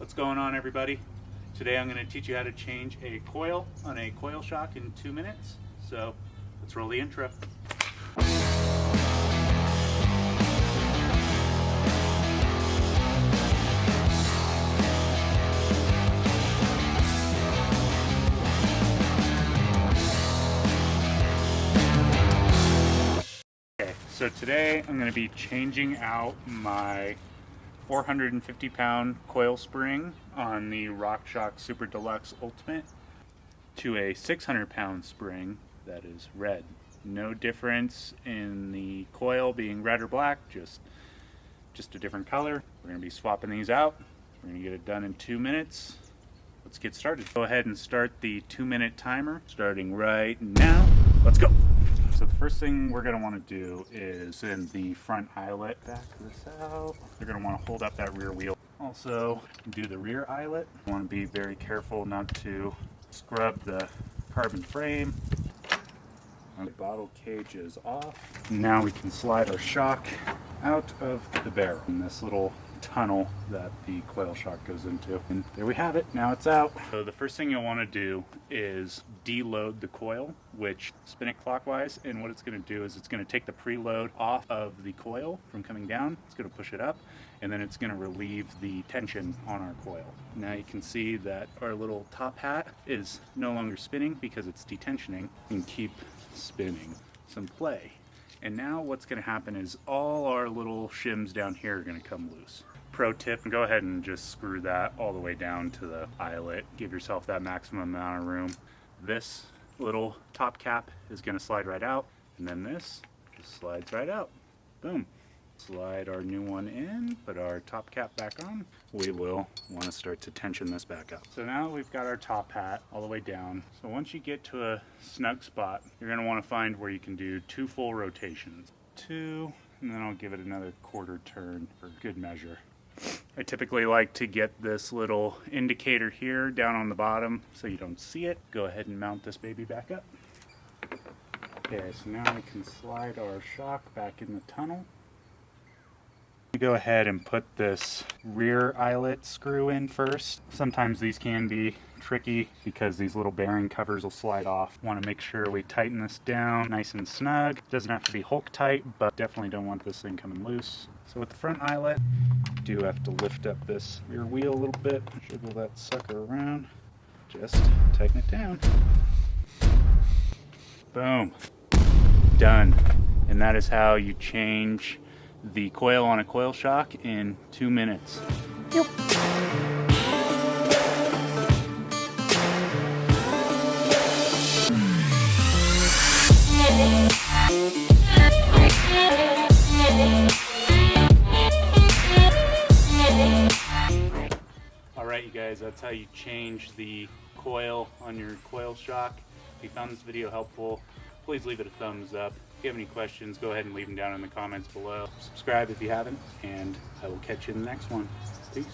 What's going on, everybody? Today I'm going to teach you how to change a coil on a coil shock in 2 minutes. So let's roll the intro. Okay, so today I'm going to be changing out my 450 pound coil spring on the Rockshox Super Deluxe Ultimate to a 600 pound spring that is red. No difference in the coil being red or black, just a different color. We're going to be swapping these out. We're going to get it done in 2 minutes. Let's get started. Go ahead and start the 2-minute timer starting right now. Let's go. So the first thing we're going to want to do is in the front eyelet, back this out. You're going to want to hold up that rear wheel. Also do the rear eyelet. You want to be very careful not to scrub the carbon frame. The bottle cage is off. Now we can slide our shock out of the barrel in this little tunnel that the coil shock goes into. And there we have it. Now it's out. So the first thing you'll want to do is deload the coil, which spin it clockwise, and what it's going to do is it's going to take the preload off of the coil from coming down. It's going to push it up, and then it's going to relieve the tension on our coil. Now you can see that our little top hat is no longer spinning because it's detensioning, and keep spinning. Some play. And now what's going to happen is all our little shims down here are going to come loose. Pro tip, go ahead and just screw that all the way down to the eyelet. Give yourself that maximum amount of room. This little top cap is going to slide right out, and then this just slides right out. Boom. Slide our new one in, put our top cap back on. We will want to start to tension this back up. So now we've got our top hat all the way down. So once you get to a snug spot, you're going to want to find where you can do 2 full rotations. 2, and then I'll give it another quarter turn for good measure. I typically like to get this little indicator here down on the bottom so you don't see it. Go ahead and mount this baby back up. Okay, so now we can slide our shock back in the tunnel. Go ahead and put this rear eyelet screw in first. Sometimes these can be tricky because these little bearing covers will slide off. Want to make sure we tighten this down nice and snug. Doesn't have to be Hulk tight, but definitely don't want this thing coming loose. So with the front eyelet, do have to lift up this rear wheel a little bit, jiggle that sucker around, just tighten it down. Boom, done. And that is how you change the coil on a coil shock in 2 minutes. Yep. Alright, you guys, that's how you change the coil on your coil shock. If you found this video helpful, please leave it a thumbs up. If you have any questions, go ahead and leave them down in the comments below. Subscribe if you haven't, and I will catch you in the next one. Peace.